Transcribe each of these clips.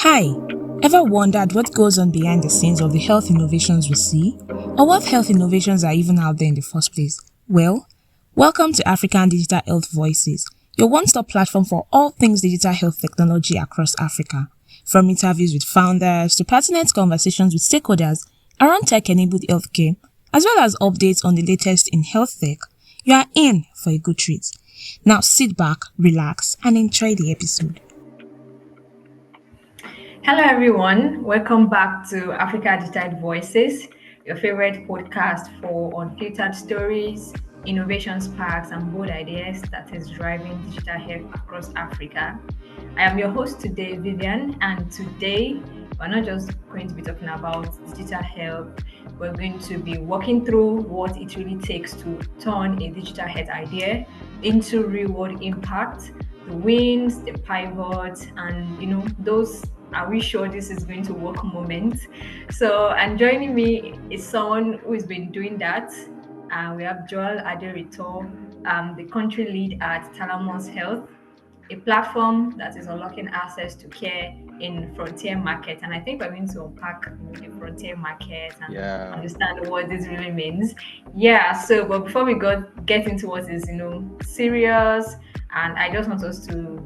Hi, ever wondered what goes on behind the scenes of the health innovations we see? Or what health innovations are even out there in the first place? Well, welcome to African Digital Health Voices, your one-stop platform for all things digital health technology across Africa. From interviews with founders to pertinent conversations with stakeholders around tech-enabled healthcare, as well as updates on the latest in health tech, you are in for a good treat. Now sit back, relax, and enjoy the episode. Hello, everyone. Welcome back to Africa Digitized Voices, your favorite podcast for unfiltered stories, innovation sparks, and bold ideas that is driving digital health across Africa. I am your host today, Vivian, and today we're not just going to be talking about digital health. We're going to be walking through what it really takes to turn a digital health idea into real-world impact, the wins, the pivots, and those are we sure this is going to work moment. So, and joining me is someone who has been doing that. We have Joel Aderinto, the country lead at Talamus Health, a platform that is unlocking access to care in frontier market. And I think we're going to unpack the frontier market and Yeah. understand what this really means. Yeah. So, but before we get into what is serious, and I just want us to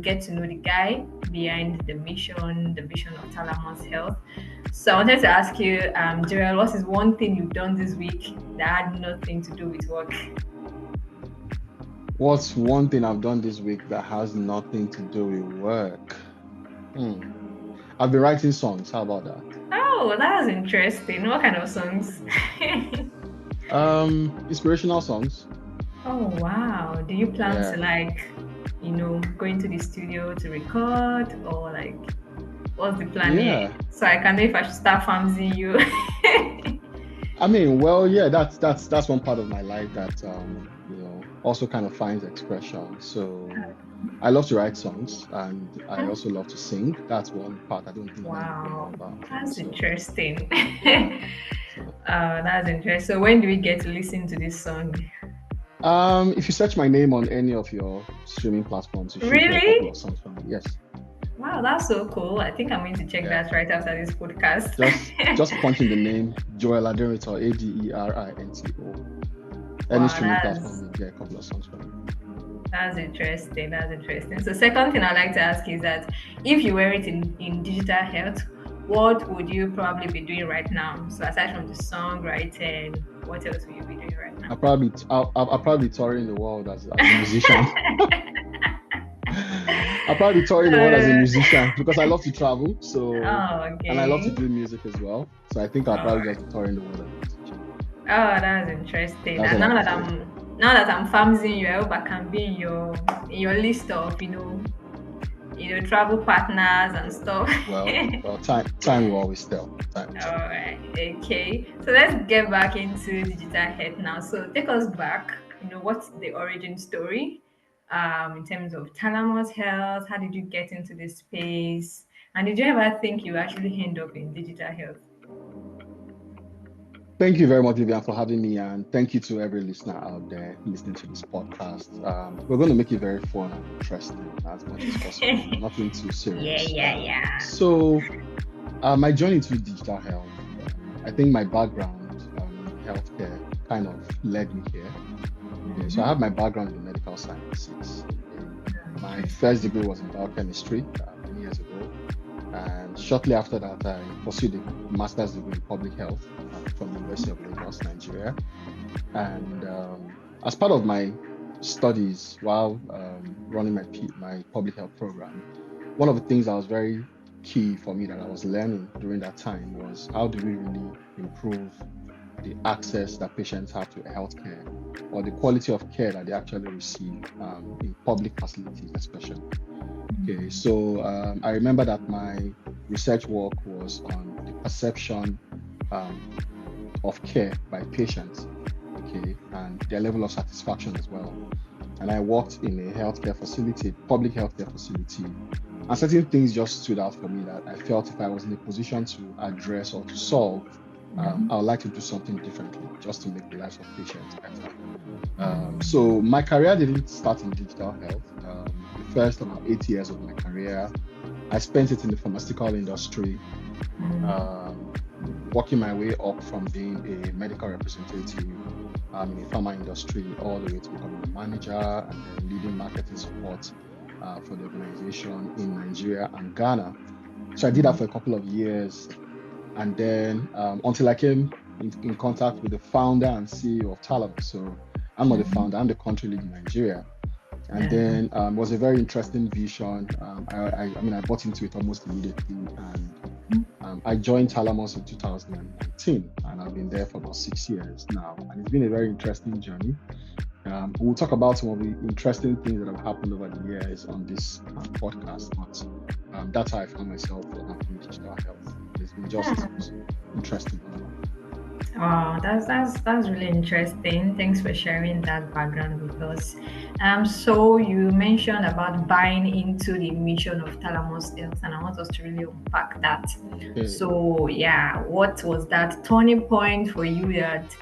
get to know the guy behind the vision of Talamus Health. So I wanted to ask you, Joel, what is one thing you've done this week that had nothing to do with work? What's one thing I've done this week that has nothing to do with work? I've been writing songs. How about that? Oh, that's interesting. What kind of songs? Inspirational songs. Oh, wow. Do you plan Yeah. to go into the studio to record, or what's the plan here? Yeah. So I can know if I should start fancying you. I mean, well, yeah, that's one part of my life that also kind of finds expression. So I love to write songs and I also love to sing. That's one part I don't think many people know Wow, about. that's So interesting. yeah. So That's interesting. So when do we get to listen to this song? if you search my name on any of your streaming platforms, you should hear a couple Really? of songs from me. Yes. Wow, that's so cool. I think I'm going to check Yeah. that right after this podcast. Just punch in the name Joel Aderinto, Aderinto. Any Wow, streaming platform, you get a couple of songs from me. that's interesting. That's interesting. So second thing I'd like to ask is that if you were it in digital health, what would you probably be doing right now? So aside from the songwriting, what else will you be doing right now? I'll probably be touring the world as a musician. I'll probably be touring the world as a Uh, musician because I love to travel. So oh, and I love to okay. do music as well. So I think I'll All probably right. just be touring the world as a musician. Oh, that's interesting. That's And what I'll now be that doing. I'm fancying you, I hope I can be in your list of travel partners and stuff. Well, time will always tell. Time will All tell. right, okay. So let's get back into digital health now. So take us back. What's the origin story? In terms of Talamus Health, how did you get into this space? And did you ever think you actually end up in digital health? Thank you very much, Vivian, for having me, and thank you to every listener out there listening to this podcast. We're going to make it very fun and interesting as much as possible. Nothing too Yeah, serious. yeah, yeah. So, my journey to digital health, I think my background in healthcare kind of led me here. Okay, so I have my background in medical sciences. My first degree was in biochemistry many years ago. And shortly after that, I pursued a master's degree in public health from the University of Lagos, Nigeria. And as part of my studies while running my public health program, one of the things that was very key for me that I was learning during that time was how do we really improve the access that patients have to healthcare or the quality of care that they actually receive in public facilities, especially. Okay, so I remember that my research work was on the perception um, of care by patients, okay, and their level of satisfaction as well. And I worked in a healthcare facility, public healthcare facility, and certain things just stood out for me that I felt if I was in a position to address or to solve, I would like to do something differently just to make the lives of patients better. So my career didn't start in digital health. The first about 8 years of my career I spent it in the pharmaceutical industry, um, working my way up from being a medical representative in the pharma industry all the way to becoming a manager and then leading marketing support for the organization in Nigeria and Ghana. So I did that for a couple of years. And then until I came in contact with the founder and CEO of Talamus. So I'm not the founder, I'm the country lead in Nigeria. And Yeah. then it was a very interesting vision. I mean, I bought into it almost immediately. And I joined Talamus in 2019, and I've been there for about 6 years now. And it's been a very interesting journey. We'll talk about some of the interesting things that have happened over the years on this podcast, but that's how I found myself in digital health. It's been just interesting all along. That's really interesting. Thanks for sharing that background with us. So you mentioned about buying into the mission of Talamus Health, and I want us to really unpack that. Okay. So yeah, what was that turning point for you that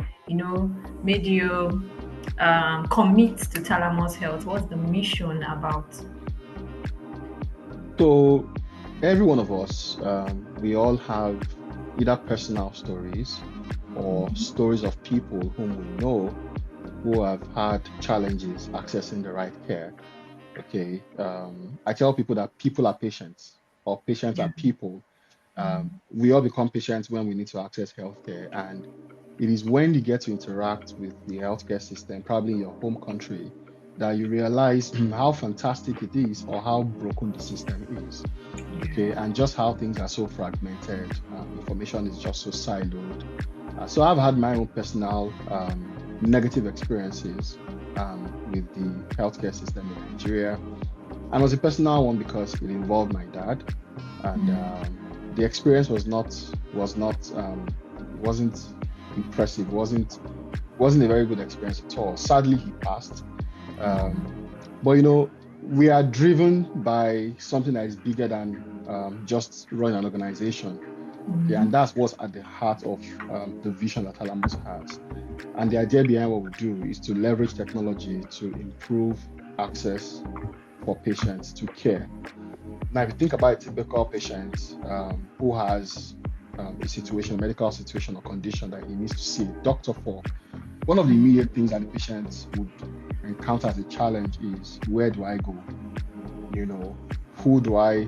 made you commit to Talamus Health? What's the mission about? So every one of us, we all have either personal stories or stories of people whom we know who have had challenges accessing the right care. Okay. I tell people that people are patients or patients Yeah. are people. We all become patients when we need to access healthcare. And it is when you get to interact with the healthcare system, probably in your home country, that you realize how fantastic it is or how broken the system is. Okay. And just how things are so fragmented. Information is just so siloed. So I've had my own personal negative experiences with the healthcare system in Nigeria. And it was a personal one because it involved my dad, and the experience wasn't impressive, wasn't a very good experience at all. Sadly, he passed. Um, but we are driven by something that is bigger than just running an organization. Okay, and that's what's at the heart of the vision that Alamos has. And the idea behind what we do is to leverage technology to improve access for patients to care. Now, if you think about a typical patient who has a medical situation or condition that he needs to see a doctor for, one of the immediate things that the patient would encounter as a challenge is, where do I go? Who do I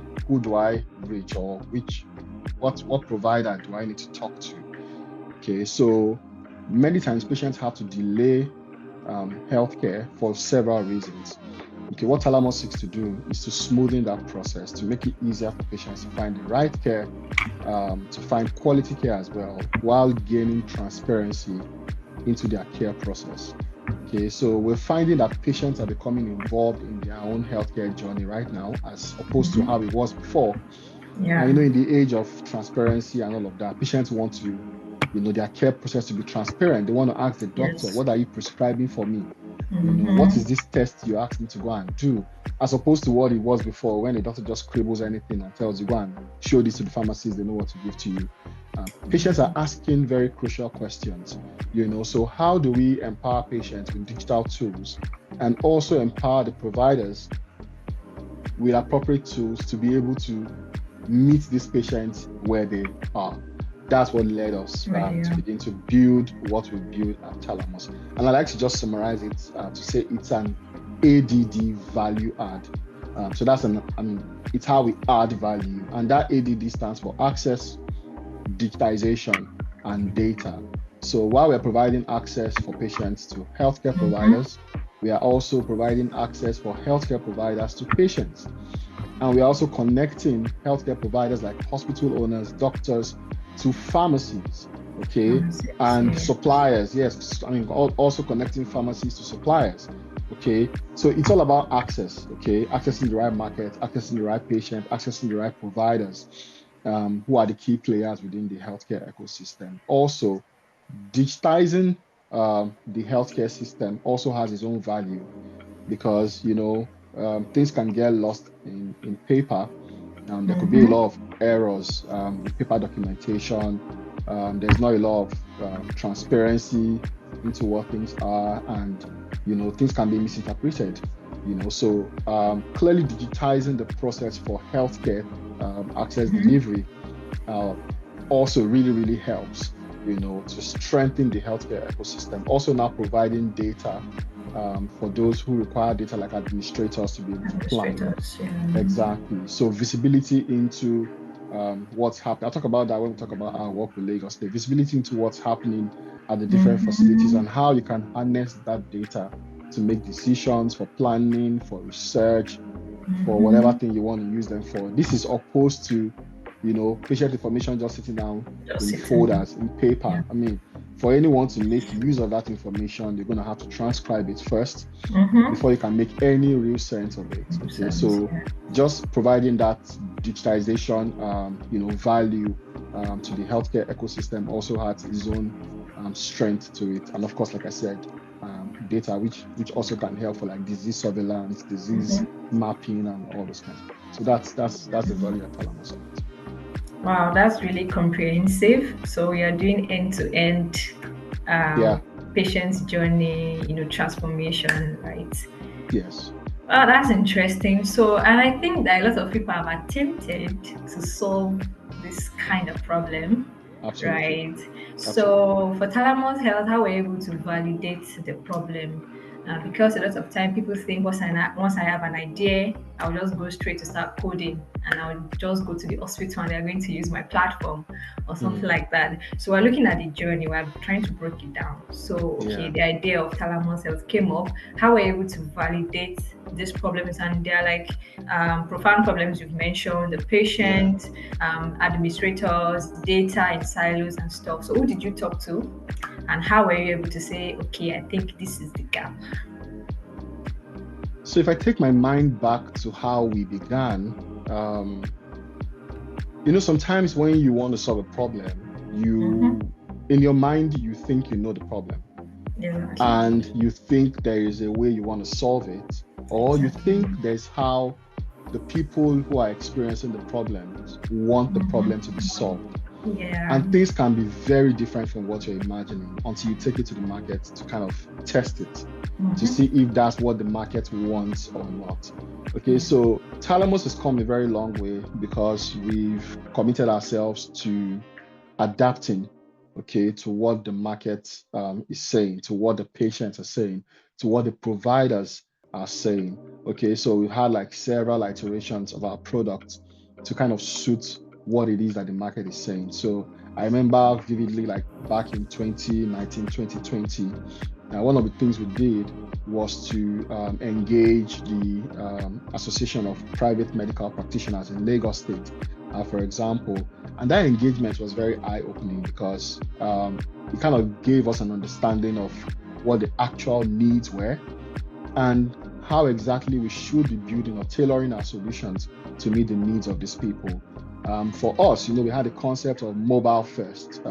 reach, or what provider do I need to talk to? Okay, so many times patients have to delay healthcare for several reasons. Okay, what Talamos seeks to do is to smoothen that process, to make it easier for patients to find the right care, to find quality care as well, while gaining transparency into their care process. Okay, so we're finding that patients are becoming involved in their own healthcare journey right now, as opposed to how it was before. And Yeah. in the age of transparency and all of that, patients want to, their care process to be transparent. They want to ask the doctor, Yes. what are you prescribing for me? What is this test you asked me to go and do? As opposed to what it was before, when the doctor just scribbles anything and tells you, go and show this to the pharmacist, they know what to give to you. Patients are asking very crucial questions. So how do we empower patients with digital tools and also empower the providers with appropriate tools to be able to meet these patients where they are? That's what led us to begin to build what we build at Talamus. And I like to just summarize it to say it's an ADD value add. So it's how we add value. And that ADD stands for access, digitization, and data. So while we're providing access for patients to healthcare providers, we are also providing access for healthcare providers to patients. And we're also connecting healthcare providers like hospital owners, doctors, to pharmacies, okay, and suppliers. Yes, also connecting pharmacies to suppliers, okay. So it's all about access, okay, accessing the right market, accessing the right patient, accessing the right providers, who are the key players within the healthcare ecosystem. Also, digitizing the healthcare system also has its own value because things can get lost in paper. There could be a lot of errors with paper documentation. There's not a lot of transparency into what things are, and things can be misinterpreted. So clearly digitizing the process for healthcare access Mm-hmm. delivery uh, also really, really helps, to strengthen the healthcare ecosystem. Also now providing data for those who require data like administrators to be able to plan. Administrators, yeah. Exactly. So visibility into what's happening. I'll talk about that when we talk about our work with Lagos State. Visibility into what's happening at the different facilities Mm-hmm. and how you can harness that data to make decisions for planning, for research, for whatever Mm-hmm. thing you want to use them for. This is opposed to, patient information just sitting down Just in sitting. folders, in Yeah. paper. I mean, for anyone to make use of that information, you're going to have to transcribe it first Mm-hmm. before you can make any real sense of it. Makes Okay, sense. so Yeah. just providing that digitization, value to the healthcare ecosystem also has its own strength to it, and of course, like I said, data which also can help for like disease surveillance, disease Mm-hmm. mapping, and all those kinds of things. So that's the value at Talamus of it. Wow, that's really comprehensive. So we are doing end-to-end Yeah. patient's journey, transformation, right? Yes. Oh, that's interesting. So, and I think that a lot of people have attempted to solve this kind of problem, Absolutely. right? Absolutely. So, for Talamus Health, how we're able to validate the problem, because a lot of time people think once I have an idea, I'll just go straight to start coding, and I'll just go to the hospital and they're going to use my platform or something Mm, like that. So we're looking at the journey, we're trying to break it down. So, okay, yeah. the idea of Talamus Health came up, how we're able to validate these problems, and they're like profound problems you've mentioned, the Yeah. patient, administrators, data in silos and stuff. So who did you talk to, and how were you able to say, okay, I think this is the gap? So if I take my mind back to how we began, um, sometimes when you want to solve a problem, Mm-hmm. in your mind, you think you know the problem Exactly. and you think there is a way you want to solve it, or you Exactly. think there's how the people who are experiencing the problems want the problem to be solved. Yeah. And things can be very different from what you're imagining until you take it to the market to kind of test it to see Mm-hmm. if that's what the market wants or not. Okay, so Talamus has come a very long way because we've committed ourselves to adapting, okay, to what the market is saying, to what the patients are saying, to what the providers are saying. Okay, so we've had like several iterations of our products to kind of suit what it is that the market is saying. So I remember vividly, like back in 2019, 2020, one of the things we did was to engage the Association of Private Medical Practitioners in Lagos State, for example. And that engagement was very eye-opening because it kind of gave us an understanding of what the actual needs were and how exactly we should be building or tailoring our solutions to meet the needs of these people. For us, we had a concept of mobile first.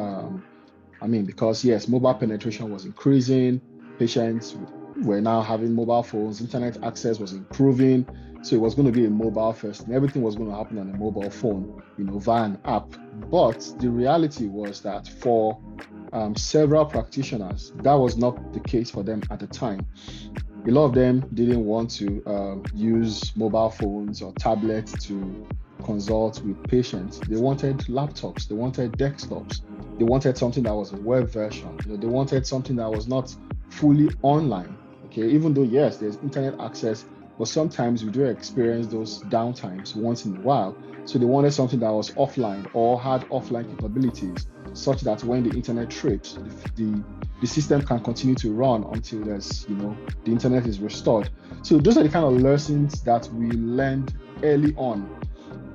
Because yes, mobile penetration was increasing, patients were now having mobile phones, internet access was improving. So it was going to be a mobile first, and everything was going to happen on a mobile phone, via an app. But the reality was that for several practitioners, that was not the case for them at the time. A lot of them didn't want to use mobile phones or tablets to consult with patients. They wanted laptops, they wanted desktops, they wanted something that was a web version. They wanted something that was not fully online. Okay, even though yes, there's internet access, but sometimes we do experience those downtimes once in a while. So they wanted something that was offline or had offline capabilities, such that when the internet trips, the system can continue to run until the internet is restored. So those are the kind of lessons that we learned early on.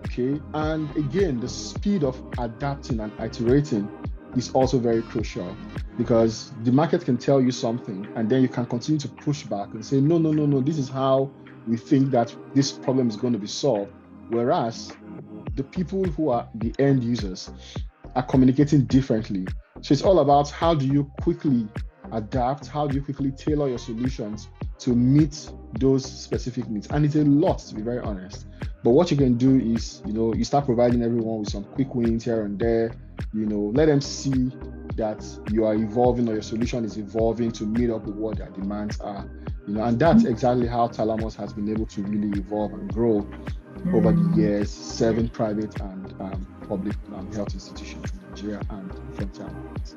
Okay. And again, the speed of adapting and iterating is also very crucial because the market can tell you something and then you can continue to push back and say, no, no, no, no, this is how we think that this problem is going to be solved. Whereas the people who are the end users are communicating differently. So it's all about how do you quickly adapt, how do you quickly tailor your solutions to meet those specific needs. And it's a lot, to be very honest. But what you can do is, you start providing everyone with some quick wins here and there, let them see that you are evolving or your solution is evolving to meet up with what their demands are. And that's exactly how Talamus has been able to really evolve and grow over the years, serving private and public health institutions in Nigeria and in frontier markets.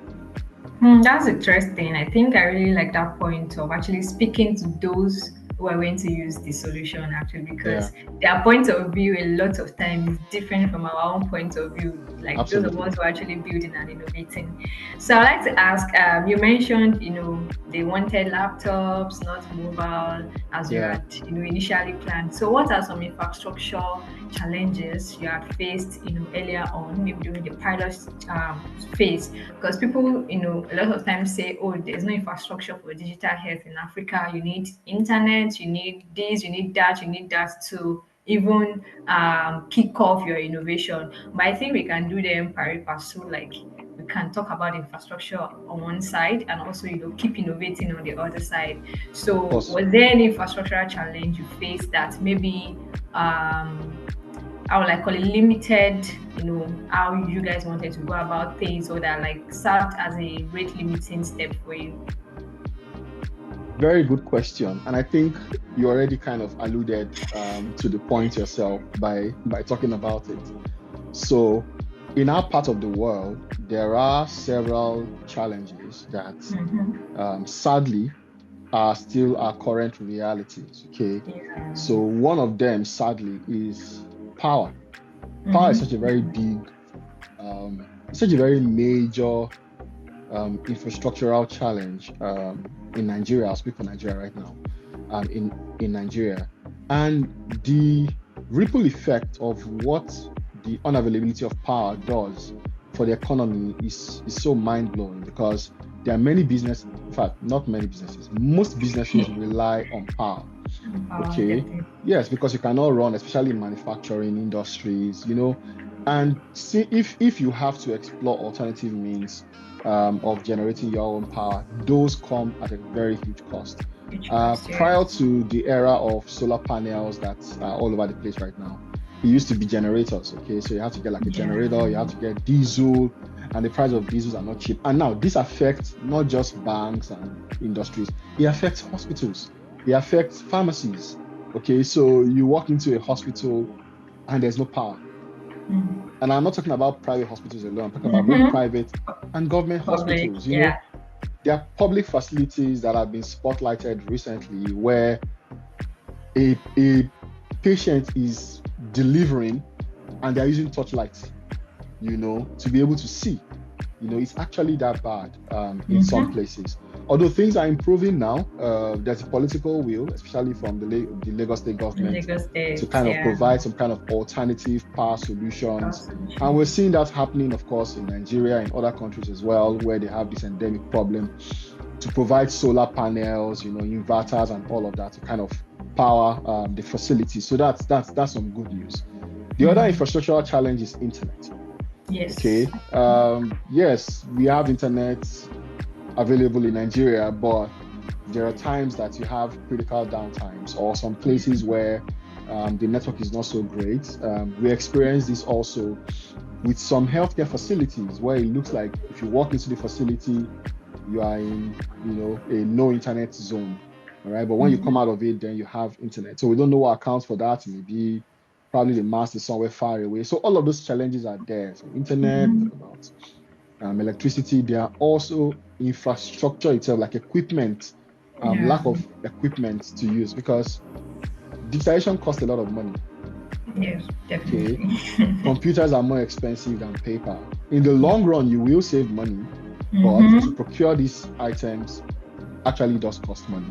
That's interesting. I think I really like that point of actually speaking to those who are going to use the solution actually, Yeah, because their point of view a lot of times is different from our own point of view, like those of absolutely. us who are actually building and innovating. So I'd like to ask, you mentioned, they wanted laptops, not mobile, as you Yeah. had, initially planned. So what are some infrastructure challenges you had faced, earlier on, maybe during the pilot phase? Because people, a lot of times say, oh, there's no infrastructure for digital health in Africa. You need internet, you need this, you need that to even kick off your innovation. But I think we can do them pari passu, like we can talk about infrastructure on one side and also, keep innovating on the other side. Of So course. was there any infrastructural challenge you faced that maybe I would like call it limited, how you guys wanted to go about things, or that like served as a rate limiting step for you? Very good question. And I think you already kind of alluded to the point yourself by talking about it. So, in our part of the world, there are several challenges that sadly are still our current realities. Okay. Yeah. So, one of them, sadly, is power. Power is Mm-hmm. such a very major infrastructural challenge in Nigeria. I'll speak for Nigeria right now. In Nigeria, and the ripple effect of what the unavailability of power does for the economy is so mind blowing, because there are many business, in fact, not many businesses, most businesses rely on power. Okay. Definitely. Yes, because you cannot run, especially in manufacturing industries, and see if you have to explore alternative means of generating your own power, those come at a very huge cost. Which cost, Prior yes. to the era of solar panels that are all over the place right now, it used to be generators. Okay, so you have to get like a Yeah. generator, you have to get diesel, and the price of diesels are not cheap. And now this affects not just banks and industries, it affects hospitals, it affects pharmacies. Okay, so you walk into a hospital and there's no power. And I'm not talking about private hospitals alone, I'm talking about both Mm-hmm. private and government Public, hospitals. yeah. There are public facilities that have been spotlighted recently where a patient is delivering and they're using touchlights, to be able to see. It's actually that bad in some Mm-hmm. places. Although things are improving now, there's a political will, especially from the Lagos State government, Lagos to State, kind of yeah. provide some kind of alternative power solutions. And we're Solutions. seeing that happening, of course, in Nigeria and other countries as well, where they have this endemic problem, to provide solar panels, inverters and all of that to kind of power the facilities. So that's some good news. The other infrastructural challenge is internet. Yes. Okay. Yes, we have internet available in Nigeria, but there are times that you have critical downtimes or some places where the network is not so great. We experience this also with some healthcare facilities where it looks like if you walk into the facility, you are in, a no internet zone. All right. But when you come out of it, then you have internet. So we don't know what accounts for that. Maybe probably the mast is somewhere far away. So all of those challenges are there. So internet, we talk about electricity. There are also infrastructure itself, like equipment, Yeah. lack of equipment to use, because digitization costs a lot of money. Yes, Okay. definitely. Computers are more expensive than paper. In the long run, you will save money, but to Mm-hmm. procure these items actually does cost money.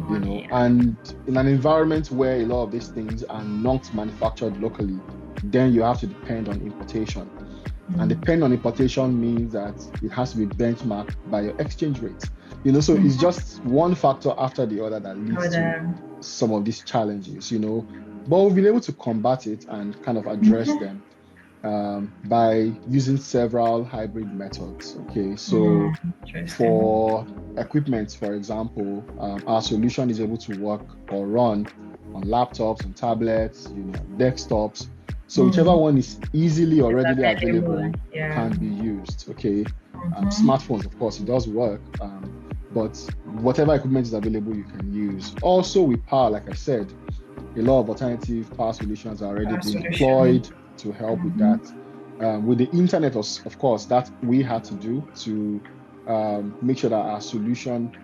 Money, yeah. And in an environment where a lot of these things are not manufactured locally, then you have to depend on importation. And depend on importation means that it has to be benchmarked by your exchange rate. So it's just one factor after the other that leads But to some of these challenges. But we've been able to combat it and kind of address them by using several hybrid methods. Okay, so interesting. for equipment, for example, our solution is able to work or run on laptops, on tablets, desktops. So whichever one is easily or It's readily available, available yeah. can be used. Okay, Mm-hmm. smartphones, of course, it does work, but whatever equipment is available, you can use. Also, with power, like I said, a lot of alternative power solutions are already Our being solution. deployed to help with Mm-hmm. that. With the internet, of course, that we had to do to make sure that our solution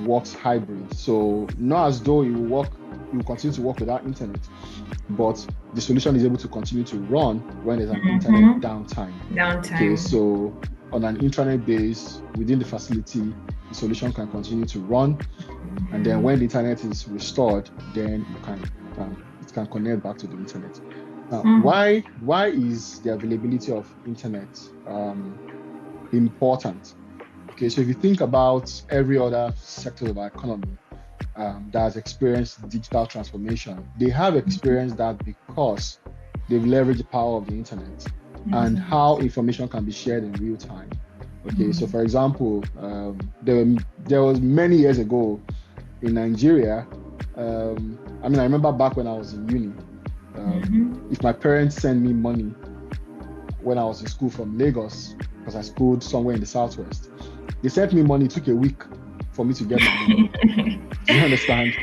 works hybrid. So not as though it will continue to work without internet, but the solution is able to continue to run when there's an internet Mm-hmm. downtime. Okay, Downtime. so on an intranet base within the facility, the solution can continue to run, and then when the internet is restored, then it can connect back to the internet. Now, Mm. why is the availability of internet important? Okay, so if you think about every other sector of our economy that has experienced digital transformation, they have experienced that because they've leveraged the power of the internet and Internet. how information can be shared in real time. Okay, so Mm. for example, there was many years ago in Nigeria. I mean, I remember back when I was in uni, Mm-hmm. if my parents sent me money when I was in school from Lagos, because I schooled somewhere in the southwest, they sent me money. It took a week for me to get my money. Do you understand?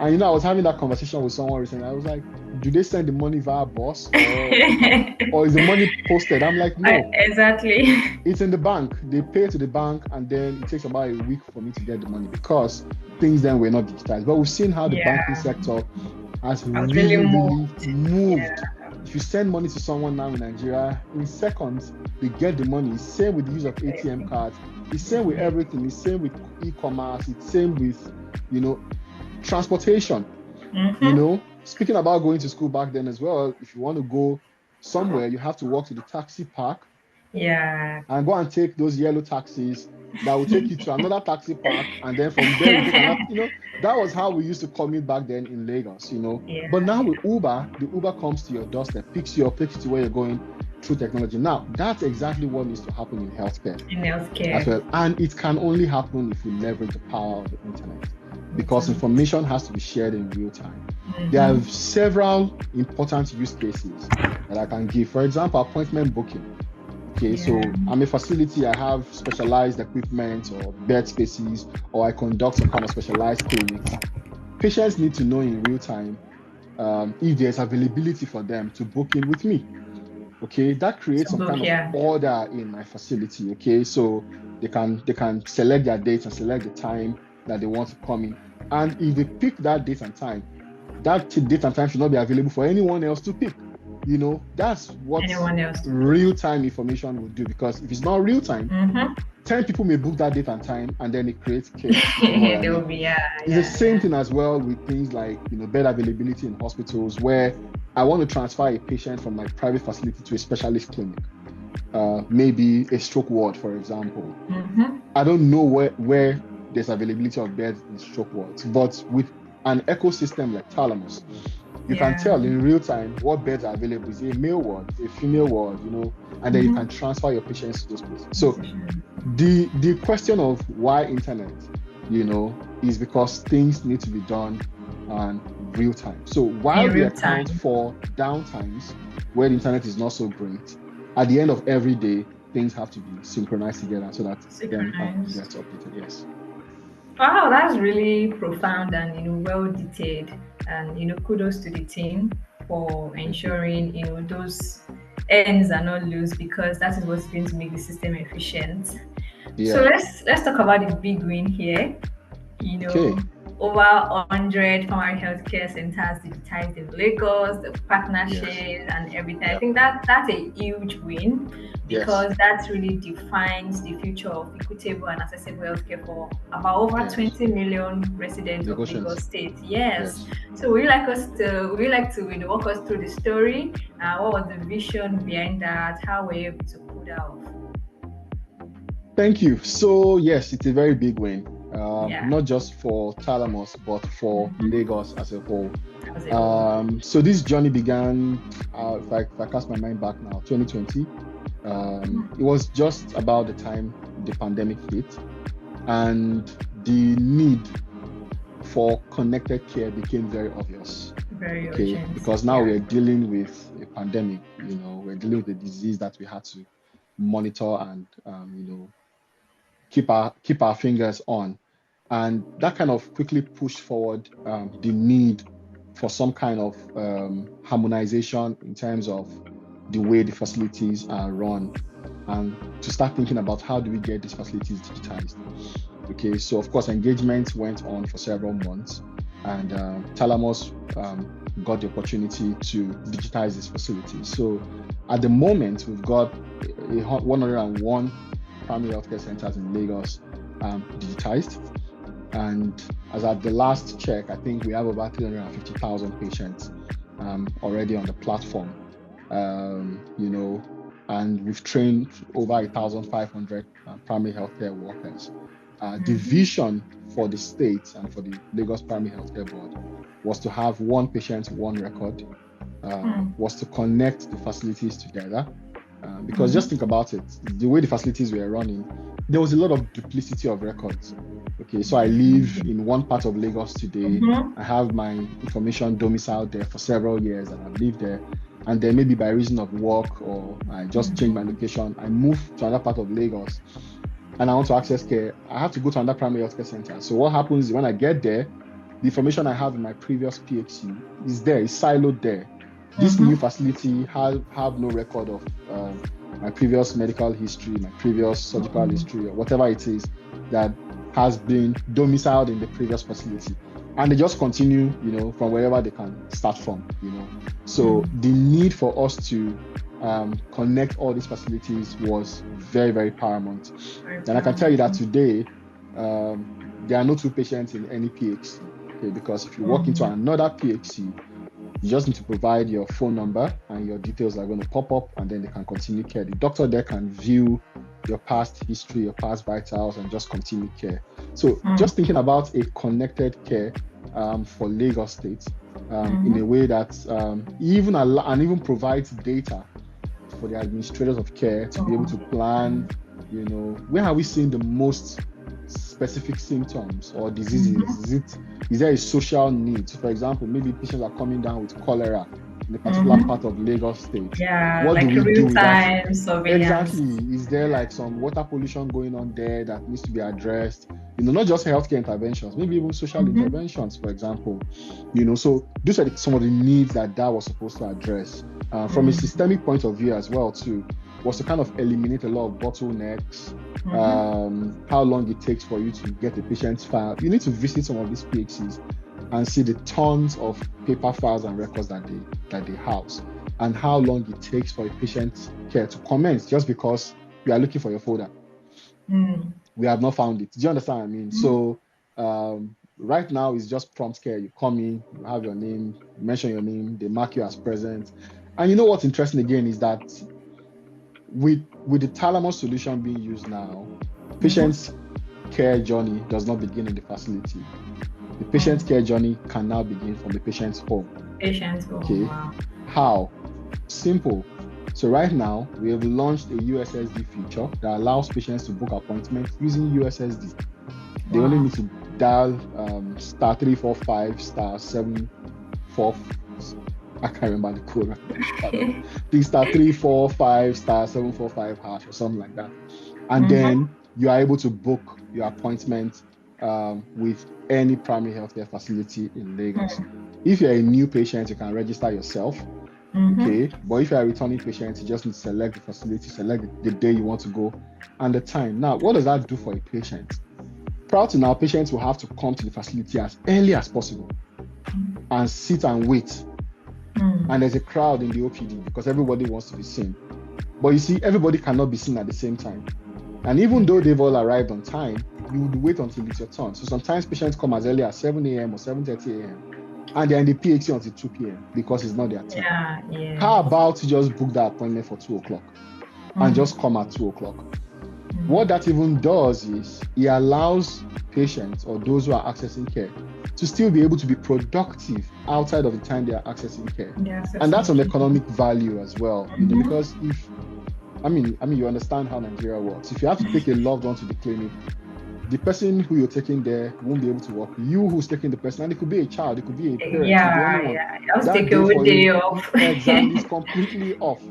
And I was having that conversation with someone recently. I was like, do they send the money via bus or is the money posted? I'm like, no, Exactly. it's in the bank. They pay to the bank, and then it takes about a week for me to get the money because things then were not digitized. But we've seen how the banking Yeah. sector has I was really really, really moved. Yeah. moved. If you send money to someone now in Nigeria, in seconds, they get the money. Same with the use of ATM cards. It's same with everything. It's same with e-commerce. It's same with, you know, transportation. Mm-hmm. Speaking about going to school back then as well, if you want to go somewhere, you have to walk to the taxi park Yeah. and go and take those yellow taxis that will take you to another taxi park, and then from there you take another. That was how we used to commute back then in Lagos. But Yeah. now with Uber, the Uber comes to your doorstep, picks you up, takes you to where you're going through technology. Now that's exactly what needs to happen in healthcare In as healthcare. well, and it can only happen if we leverage the power of the internet, because Internet. information has to be shared in real time. There are Mm-hmm. several important use cases that I can give. For example, appointment booking. Okay, Yeah. so I'm a facility, I have specialized equipment or bed spaces, or I conduct some kind of specialized clinics. Patients need to know in real time if there's availability for them to book in with me. Okay, that creates To some book, kind of yeah. order in my facility. Okay, so they can select their dates and select the time that they want to come in. And if they pick that date and time, that date and time should not be available for anyone else to pick. That's what Anyone else to book. real-time information will do, because if it's not real time, Mm-hmm. 10 people may book that date and time, and then it creates chaos, if you know what I There will mean. be, yeah, It's the yeah, same yeah. thing as well with things like bed availability in hospitals, where I want to transfer a patient from my private facility to a specialist clinic, maybe a stroke ward, for example. Mm-hmm. I don't know where there's availability of beds in stroke wards, but with an ecosystem like Talamus, you can Yeah. tell in real time what beds are available. Is it a male ward? Is it a female ward? And then you can Mm-hmm. transfer your patients to those places. So the question of why internet, is because things need to be done on real time. So while In they real account time. for downtimes where the internet is not so great, at the end of every day, things have to be synchronized together so that then it Synchronized. gets updated. Yes. Wow, that's really profound and well detailed. And kudos to the team for Thank you. ensuring those ends are not loose, because that is what's going to make the system efficient. So Yeah. let's talk about the big win here. you Okay. know, Over 100 primary healthcare centers digitized in Lagos, the Yes. partnerships and everything. I Yep. think that's a huge win, Yes. because that really defines the future of equitable and accessible healthcare for about over Yes. 20 million residents of Negotiations. Lagos State. Yes. Yes. So would you like to walk us through the story? What was the vision behind that? How were you able to pull that off? Thank you. So yes, it's a very big win. Yeah. Not just for Talamus, but for Mhm. Lagos as a whole. As a whole. So this journey began, if I cast my mind back now, 2020. It was just about the time the pandemic hit, and the need for connected care became very obvious. Very Okay, urgent. because now Yeah. we're dealing with a pandemic. We're dealing with a disease that we had to monitor and keep our fingers on. And that kind of quickly pushed forward the need for some kind of harmonization in terms of the way the facilities are run, and to start thinking about how do we get these facilities digitized. Okay, so of course, engagement went on for several months, and Talamus got the opportunity to digitize these facilities. So at the moment, we've got 101 primary healthcare centers in Lagos digitized. And as at the last check, I think we have about 350,000 patients already on the platform, and we've trained over 1,500 primary healthcare workers. The vision for the state and for the Lagos Primary Healthcare Board was to have one patient, one record, was to connect the facilities together. Because just think about it, the way the facilities were running, there was a lot of duplicity of records. Okay, so I live in one part of Lagos today. I have my information domiciled there for several years, and I've lived there. And then maybe by reason of work, or I just changed my location, I move to another part of Lagos, and I want to access care. I have to go to another primary healthcare center. So what happens is when I get there, the information I have in my previous PHC is there, it's siloed there. This new facility have no record of my previous medical history, my previous surgical history, or whatever it is that has been domiciled in the previous facility. And they just continue, from wherever they can start from, So the need for us to connect all these facilities was very, very paramount. And I can tell you that today, there are no two patients in any PHC. Okay, because if you walk into another PHC, you just need to provide your phone number and your details are going to pop up, and then they can continue care. The doctor there can view your past history, your past vitals, and just continue care. So just thinking about a connected care for Lagos State in a way that even provides data for the administrators of care to be able to plan, where are we seeing the most specific symptoms or diseases? Is there a social need? So for example, maybe patients are coming down with cholera in a particular part of Lagos State. Yeah, What like do we do with that? real-time surveillance. Exactly. Is there like some water pollution going on there that needs to be addressed? Not just healthcare interventions, maybe even social interventions, for example. So those are some of the needs that was supposed to address. From a systemic point of view as well, too, was to kind of eliminate a lot of bottlenecks. How long it takes for you to get a patient's file. You need to visit some of these PHCs and see the tons of paper files and records that they house, and how long it takes for a patient's care to commence just because you are looking for your folder. We have not found it. Do you understand what I mean? So right now it's just prompt care. You come in, you have your name, you mention your name, they mark you as present. And what's interesting again is that with the Talamus solution being used now, patient's care journey does not begin in the facility. The patient's care journey can now begin from the patient's home. Okay. Wow. How? Simple. So right now, we have launched a USSD feature that allows patients to book appointments using USSD. They only need to dial star 345 star 74. I can't remember the code. I think star 345 star 745 hash or something like that. And then you are able to book your appointment with any primary healthcare facility in Lagos. If you're a new patient, you can register yourself. Okay, but if you're a returning patient, you just need to select the facility, select the day you want to go and the time. Now, what does that do for a patient? Prior to now, patients will have to come to the facility as early as possible and sit and wait. And there's a crowd in the OPD because everybody wants to be seen. But you see, everybody cannot be seen at the same time. And even though they've all arrived on time, you would wait until it's your turn. So sometimes patients come as early as 7 a.m. or 7:30 a.m. and they're in the PHC until 2 p.m. because it's not their time. Yeah. How about you just book that appointment for 2 o'clock and just come at 2 o'clock? What that even does is it allows patients or those who are accessing care to still be able to be productive outside of the time they are accessing care. And that's an economic value as well, because if you understand how Nigeria works. If you have to take a loved one to the clinic, the person who you're taking there won't be able to work. You who's taking the person, and it could be a child, it could be a parent, Yeah. That Take a day off. Exactly, it's completely off.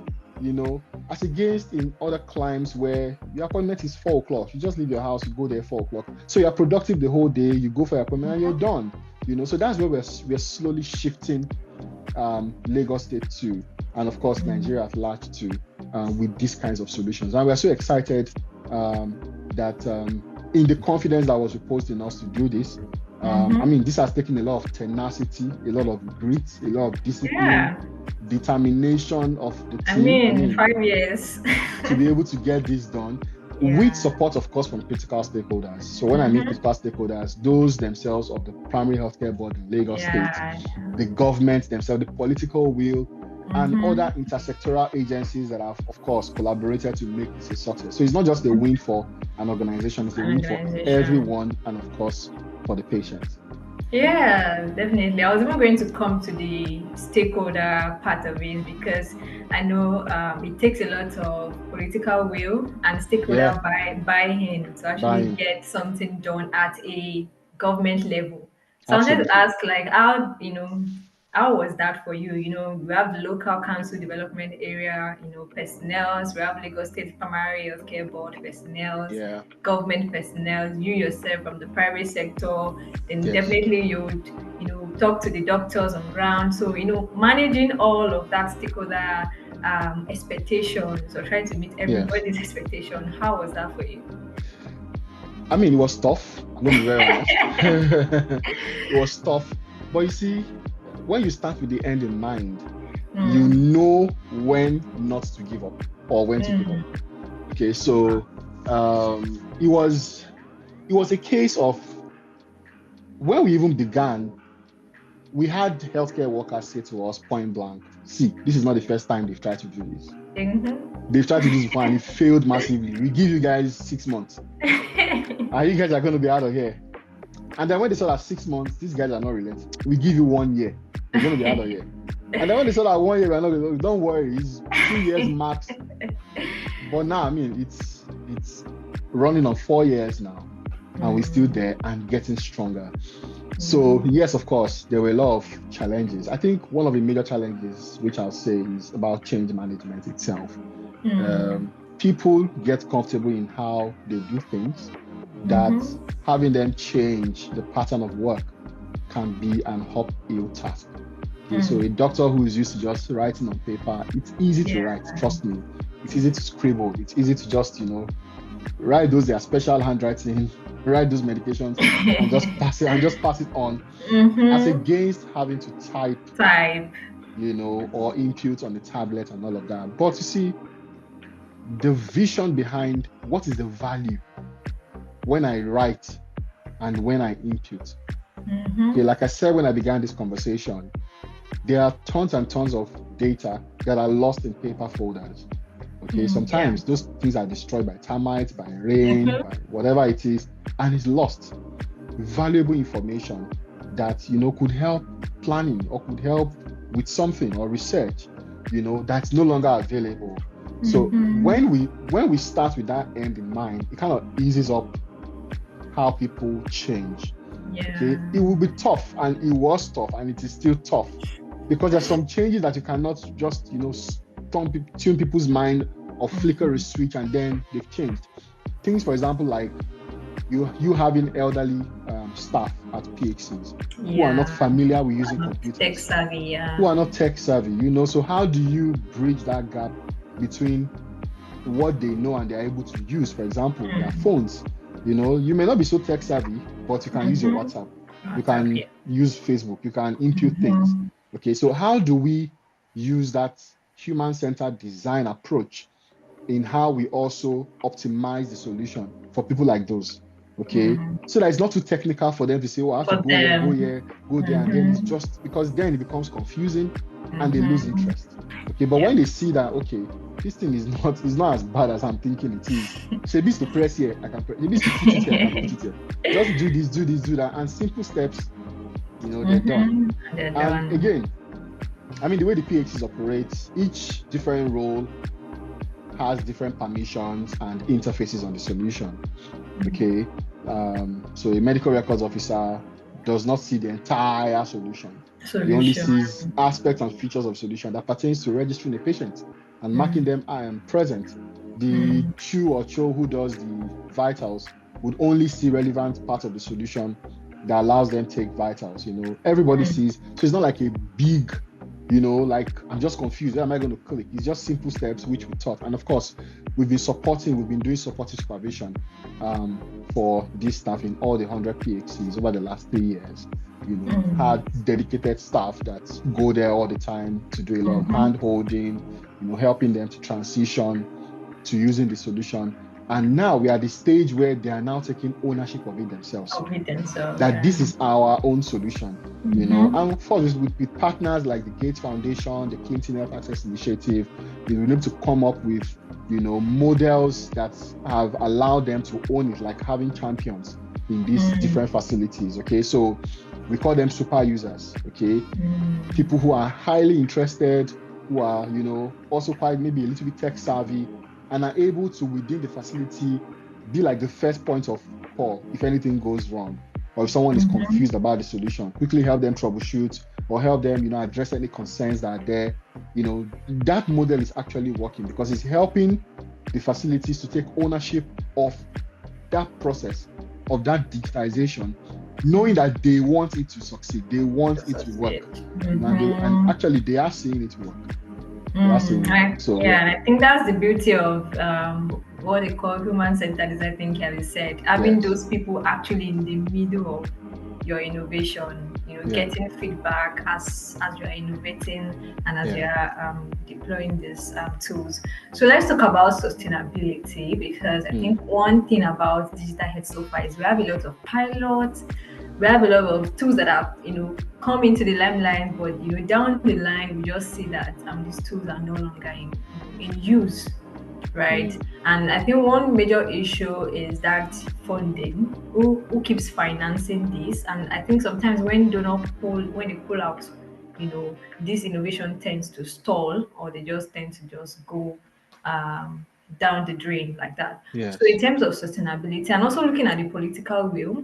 As against in other climes where your appointment is 4 o'clock, you just leave your house, you go there 4 o'clock. So you're productive the whole day, you go for your appointment and you're done. So that's where we're slowly shifting Lagos State to, and of course Nigeria at large to, with these kinds of solutions. And we're so excited that in the confidence that was reposed in us to do this. This has taken a lot of tenacity, a lot of grit, a lot of discipline, determination of the team. 5 years. To be able to get this done with support, of course, from critical stakeholders. So when I mean critical stakeholders, those themselves of the primary healthcare board in Lagos State, the government themselves, the political will, and other intersectoral agencies that have, of course, collaborated to make this a success. So it's not just a win for an organization, it's a win for everyone, and of course, for the patients. Yeah, definitely. I was even going to come to the stakeholder part of it because I know it takes a lot of political will and stakeholder buy-in to actually get something done at a government level. So I wanted to ask, like, how was that for you? We have the local council development area, personnel. We have Lagos State Primary Healthcare Board personnel, government personnel, you yourself from the private sector, then definitely you would, talk to the doctors on ground. So, managing all of that stakeholder expectations or trying to meet everybody's expectation. How was that for you? It was tough. I'm going to be very honest. It was tough. But you see, when you start with the end in mind, you know when not to give up or when to give up. Okay, so it was a case of when we even began, we had healthcare workers say to us point blank, see, this is not the first time they've tried to do this. They've tried to do this before and it failed massively. We give you guys 6 months. And you guys are going to be out of here. And then when they saw that 6 months, these guys are not relenting. We give you 1 year. They're going to be out of here. And then when they saw that 1 year, we're not going to, don't worry, it's 2 years max. But now, it's running on 4 years now. And we're still there and getting stronger. So yes, of course, there were a lot of challenges. I think one of the major challenges, which I'll say, is about change management itself. People get comfortable in how they do things, that having them change the pattern of work can be an uphill task. Okay, so a doctor who is used to just writing on paper, it's easy to write, trust me. It's easy to scribble. It's easy to just, write those their special handwriting, write those medications and just pass it on, as against having to type, or input on the tablet and all of that. But you see, the vision behind what is the value when I write and when I input. Okay, like I said when I began this conversation, there are tons and tons of data that are lost in paper folders. Okay, sometimes those things are destroyed by termites, by rain, by whatever it is, and it's lost. Valuable information that could help planning or could help with something or research, that's no longer available. So when we start with that end in mind, it kind of eases up how people change. Okay, it will be tough, and it was tough, and it is still tough because there's some changes that you cannot just tune people's mind or flicker a switch and then they've changed. Things, for example, like you having elderly staff at PHCs who are not familiar with using computers, tech savvy, who are not tech savvy, so how do you bridge that gap between what they know and they're able to use? For example, their phones, you may not be so tech savvy, but you can use your WhatsApp, you can use Facebook, you can input things. Okay, so how do we use that human-centered design approach in how we also optimize the solution for people like those? Okay, so that it's not too technical for them to say, I have to go here, go there, and then it's just because then it becomes confusing and they lose interest. Okay, but when they see that, okay, this thing is not as bad as I'm thinking it is. So this to press here, I can press. This to put it here, I can put it here. Just do this, do that, and simple steps, they're done. And again, the way the PHCs operate, each different role has different permissions and interfaces on the solution. Okay, so a medical records officer does not see the entire solution. He only sees aspects and features of solution that pertains to registering a patient. and marking them present. The Chu or Cho who does the vitals would only see relevant parts of the solution that allows them take vitals. Everybody sees. So it's not like a big, like I'm just confused. Where am I going to click? It's just simple steps which we taught. And of course, we've been doing supportive supervision for this staff in all the 100 PHCs over the last 3 years. Had dedicated staff that go there all the time to do a lot of hand holding, helping them to transition to using the solution. And now we are at the stage where they are now taking ownership of it themselves. That this is our own solution, and of course with partners like the Gates Foundation, the Clean Health Access Initiative, we need to come up with models that have allowed them to own it, like having champions in these different facilities. Okay, so we call them super users. Okay, people who are highly interested, who are also quite maybe a little bit tech savvy, and are able to, within the facility, be like the first point of call if anything goes wrong, or if someone is confused about the solution, quickly help them troubleshoot or help them address any concerns that are there. That model is actually working because it's helping the facilities to take ownership of that process, of that digitization, knowing that they want it to succeed, they want it to work, and actually they are seeing it work. And I think that's the beauty of what they call human-centered design thinking, as you said, having those people actually in the middle of your innovation, getting feedback as you're innovating and as you're deploying these tools. So let's talk about sustainability, because I think one thing about digital health so far is we have a lot of pilots, we have a lot of tools that have come into the limelight, but down the line we just see that these tools are no longer in use, right? And I think one major issue is that funding. Who keeps financing this? And I think sometimes when they pull out, this innovation tends to stall, or they just tend to just go down the drain like that. So in terms of sustainability and also looking at the political will,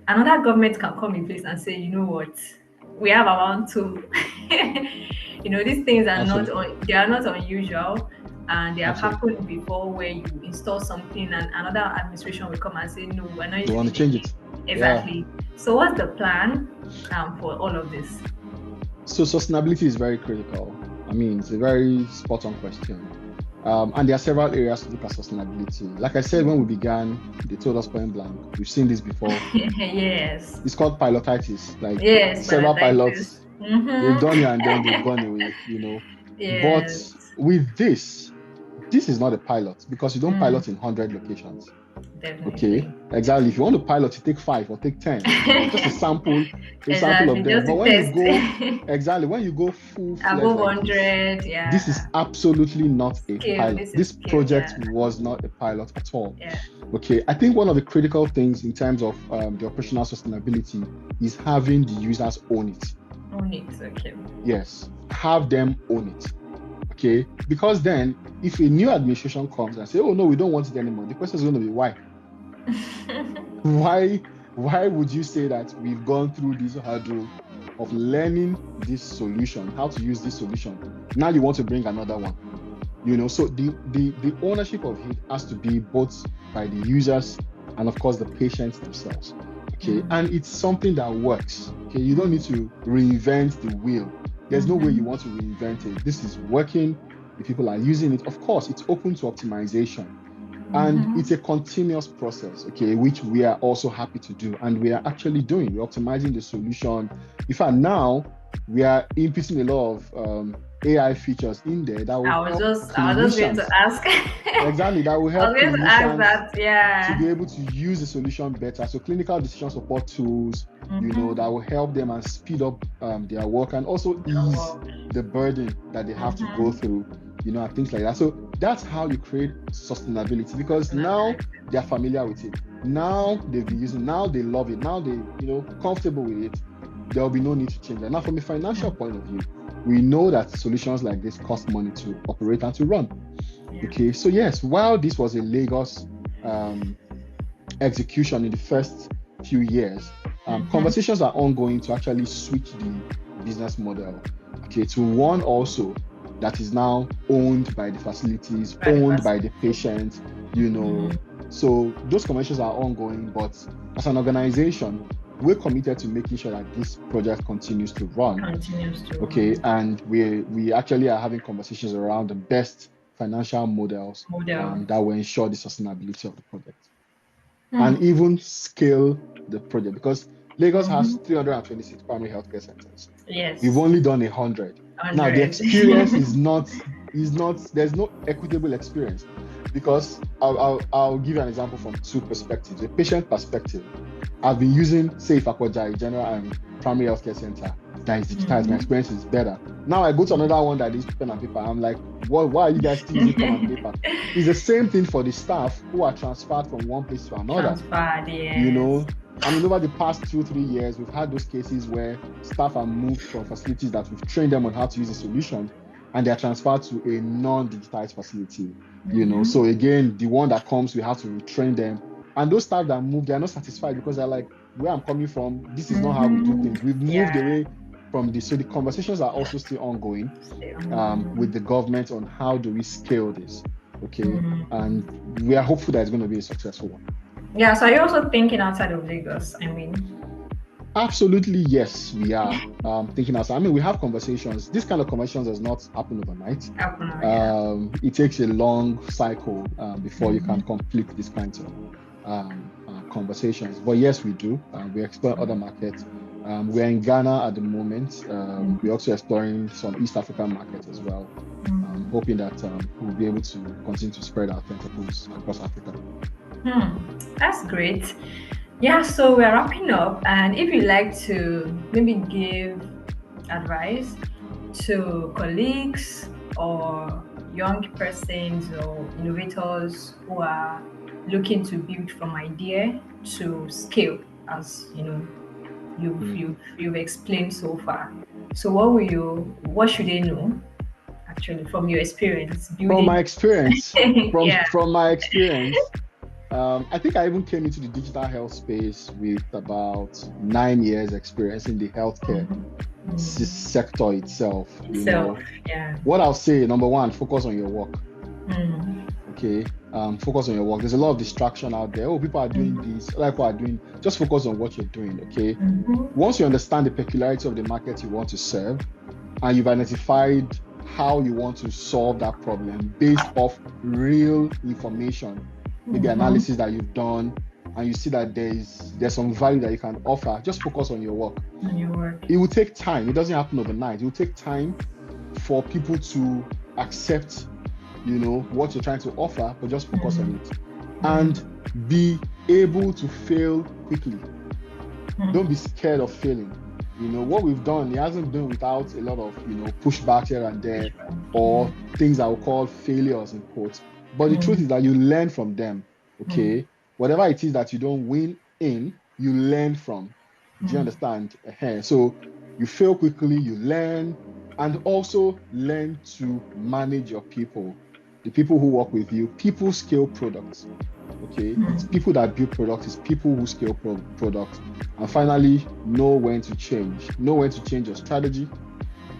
another government can come in place and say, you know what, we have our own tool. These things are they are not unusual, and they have happened before, where you install something and another administration will come and say, no, we're not. They want to change it. Exactly. So what's the plan for all of this? So sustainability is very critical. I mean, it's a very spot on question. And there are several areas to look at sustainability. Like I said, when we began, they told us point blank, we've seen this before. Yes. It's called pilotitis. Like several pilots, they've done it and then they've gone away, Yes. But with this is not a pilot, because you don't pilot in 100 locations. Definitely. Okay, exactly. If you want to pilot, you take 5 or take 10. Just a sample of them. But when you go full above 100, this is absolutely not a pilot. This project was not a pilot at all. Okay, I think one of the critical things in terms of the operational sustainability is having the users own it. Okay. Yes, have them own it. Okay, because then if a new administration comes and say, oh no, we don't want it anymore, the question is going to be why? Why would you say that we've gone through this hurdle of learning this solution, how to use this solution? Now you want to bring another one. So the ownership of it has to be both by the users and of course the patients themselves. Okay, and it's something that works. Okay, you don't need to reinvent the wheel. There's no way you want to reinvent it. This is working. The people are using it. Of course, it's open to optimization. And it's a continuous process, okay, which we are also happy to do. And we are actually doing. We're optimizing the solution. In fact, now we are inputting a lot of AI features in there that will I was just going to ask. Exactly, that will help clinicians to be able to use the solution better. So clinical decision support tools, that will help them and speed up their work, and also ease the burden that they have to go through, and things like that. So that's how you create sustainability, because now they're familiar with it. Now they've been using, now they love it, now they, comfortable with it. There will be no need to change that. Now, from a financial point of view, we know that solutions like this cost money to operate and to run. Okay, so yes, while this was a Lagos execution in the first few years, conversations are ongoing to actually switch the business model, okay, to one also that is now owned by the facilities, By the owned by the facility. patients, you know. So those conversations are ongoing, but as an organization, we're committed to making sure that this project continues to run. Continues to Okay, run. and we actually are having conversations around the best financial models Model. that will ensure the sustainability of the project and Hmm. even scale the project because Lagos has Mm-hmm. 326 primary healthcare centers. We've Yes. only done 100. Now the 100. experience is not there's no equitable experience because I'll give you an example from two perspectives. A patient perspective, I've been using, say, Fakwaja, general primary healthcare center that is digitized. My experience is better. Now I go to another one that is pen and paper. I'm like, what? Why are you guys still using pen and paper? It's the same thing for the staff who are transferred from one place to another. Transferred, You yes. know, I mean, over the past 2, 3 years, we've had those cases where staff are moved from facilities that we've trained them on how to use the solution, and they're transferred to a non-digitized facility. So again, the one that comes, we have to retrain them. And those staff that move, they're not satisfied because they're like, where I'm coming from, this is not how we do things. We've moved Yeah. away from this. So the conversations are also still ongoing Stay with on. the government on how do we scale this. Okay. And we are hopeful that it's going to be a successful one. Yeah, so are you also thinking outside of Lagos? I mean, Absolutely, yes, we are thinking outside. I mean, we have conversations. This kind of conversations does not happen overnight. yeah. It takes a long cycle before you can complete these kinds of conversations. But yes, we do. We explore other markets. We're in Ghana at the moment. We're also exploring some East African markets as well. Hoping that we'll be able to continue to spread our tentacles across Africa. That's great. Yeah, so we're wrapping up, and if you'd like to maybe give advice to colleagues or young persons or innovators who are looking to build from idea to scale, as you know, you've explained so far. So what should they know actually from your experience From my building? experience, from Yeah. from my experience, I think I even came into the digital health space with about 9 years experience in the healthcare sector itself. Itself, yeah. What I'll say, number one, focus on your work. Mm. Okay. Focus on your work. There's a lot of distraction out there. Oh, people are doing this, other people are doing. Just focus on what you're doing. Okay. Once you understand the peculiarity of the market you want to serve, and you've identified how you want to solve that problem based off real information, maybe analysis that you've done, and you see that there's some value that you can offer, just focus on your work. On your work. It will take time. It doesn't happen overnight. It will take time for people to accept, what you're trying to offer, but just focus on it. And be able to fail quickly. Don't be scared of failing. What we've done, it hasn't been without a lot of, pushback here and there, or things I will call failures in quotes. But the truth is that you learn from them. Okay. Whatever it is that you don't win in, you learn from. Do you understand? So you fail quickly, you learn, and also learn to manage your people, the people who work with you. People scale products. Okay, it's people that build products, it's people who scale products. And finally, know when to change. Know when to change your strategy,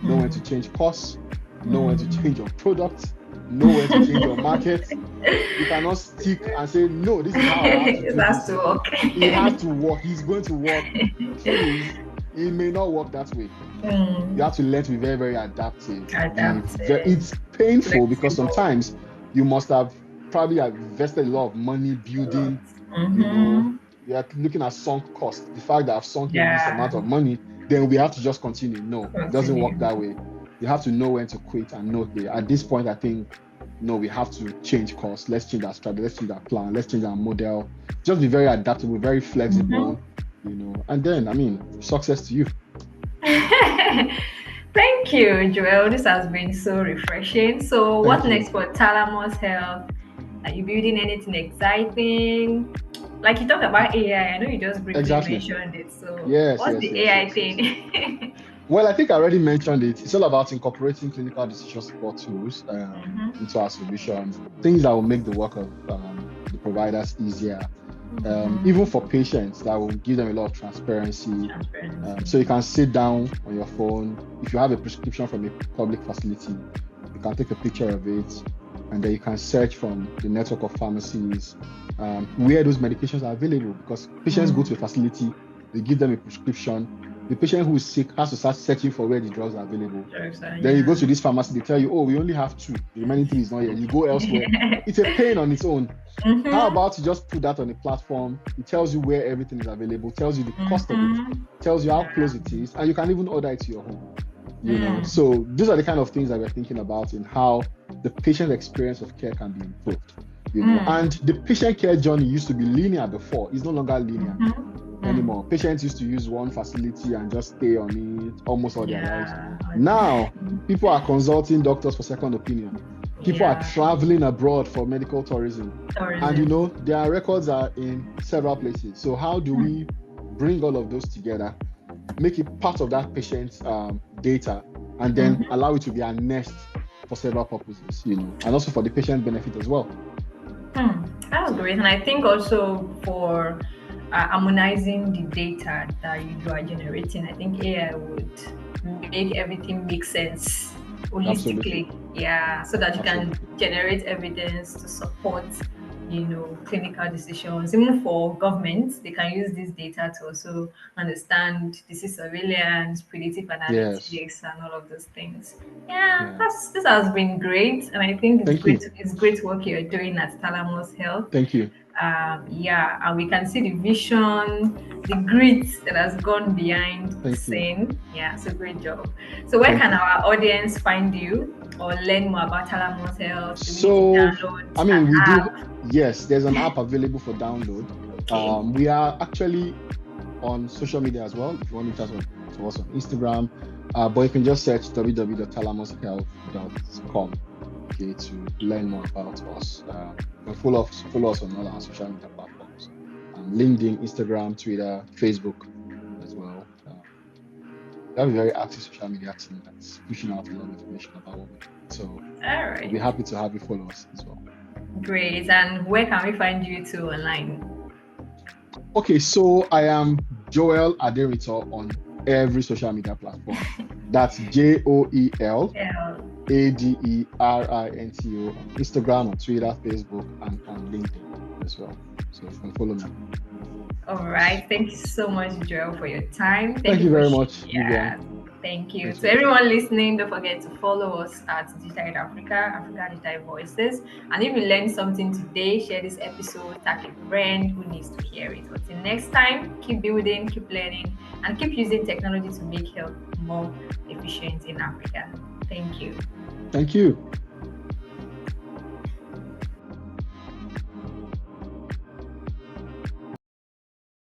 know when to change costs, know when to change your products, know when to change your market. You cannot stick and say, no, this is how I have to It do has this. to work. It has to work. He's going to work. Truth is, it may not work that way. You have to learn to be very, very adaptive. It's painful because Flexible. sometimes you must have probably invested a lot of money building, you are looking at sunk cost. The fact that I've sunk in this amount of money, then we have to just continue. No, it doesn't work that way. You have to know when to quit and know, okay, at this point, I think, no, we have to change course. Let's change our strategy. Let's change our plan. Let's change our model. Just be very adaptable, very flexible, and then, success to you. Thank you, Joel. This has been so refreshing. So, Thank what you. next for Talamus Health? Are you building anything exciting? Like you talked about AI, I know you just briefly mentioned it. So, Yes, what's the AI thing? yes. Well, I think I already mentioned it. It's all about incorporating clinical decision support tools into our solutions, things that will make the work of the providers easier. Even for patients, that will give them a lot of transparency. So you can sit down on your phone. If you have a prescription from a public facility, You can take a picture of it, and then you can search from the network of pharmacies where those medications are available. Because patients go to a facility, they give them a prescription. The patient who is sick has to start searching for where the drugs are available. Then you go Yeah. to this pharmacy, they tell you, oh, we only have two. The remaining three is not here. You go elsewhere. It's a pain on its own. How Mm-hmm. about you just put that on a platform? It tells you where everything is available, tells you the cost of it, Mm-hmm. tells you how Yeah. close it is, and you can even order it to your home. Mm. So these are the kind of things that we're thinking about in how the patient experience of care can be improved. And Mm. the patient care journey used to be linear before. It's no longer linear Mm-hmm. Mm. anymore. Patients used to use one facility and just stay on it almost all their lives. Yeah. Now, people are consulting doctors for second opinion. People are Yeah. traveling abroad for medical tourism. And Tourism. their records are in several places. So how do Mm. we bring all of those together, make it part of that patient's data, and then Mm-hmm. allow it to be harnessed for several purposes, and also for the patient benefit as well. That's great. And I think also for harmonizing the data that you are generating, I think AI would make everything make sense Absolutely. holistically. Yeah, so that you can Absolutely. generate evidence to support, clinical decisions. Even for governments, they can use this data to also understand disease surveillance, predictive Yes. analytics, and all of those things. Yeah, Yeah. this has been great, and I think it's Thank great. you. It's great work you're doing at Talamus Health. Thank you. Yeah, and we can see the vision, the grit that has gone behind the Thank you. scene. Yeah, so great job. So where Thank can you. our audience find you or learn more about Talamus Health? Do we need to So, download I an mean, we do, app? yes, there's an app available for download. Okay. We are actually on social media as well. If you want to chat to us on Instagram, but you can just search www.talamushealth.com, okay, to learn more about us. You can follow us on all our social media platforms, LinkedIn, Instagram, Twitter, Facebook as well. We have a very active social media team that's pushing out a lot of information about what we do. So All we'll be right. happy to have you follow us as well. Great. And where can we find you too online? Okay, so I am Joel Aderinto on every social media platform. That's Joel Yeah. Aderinto on Instagram, on Twitter, Facebook, and on LinkedIn as well. So you can follow me. All right. Thank you so much, Joel, for your time. Thank Thank you you for very much, yeah. Vivian. Thank you Thanks to for your time. everyone listening. Don't forget to follow us at Digitized Africa, Africa Digital Voices. And if you learned something today, share this episode, tag a friend who needs to hear it. Until next time, keep building, keep learning, and keep using technology to make health more efficient in Africa. Thank you. Thank you.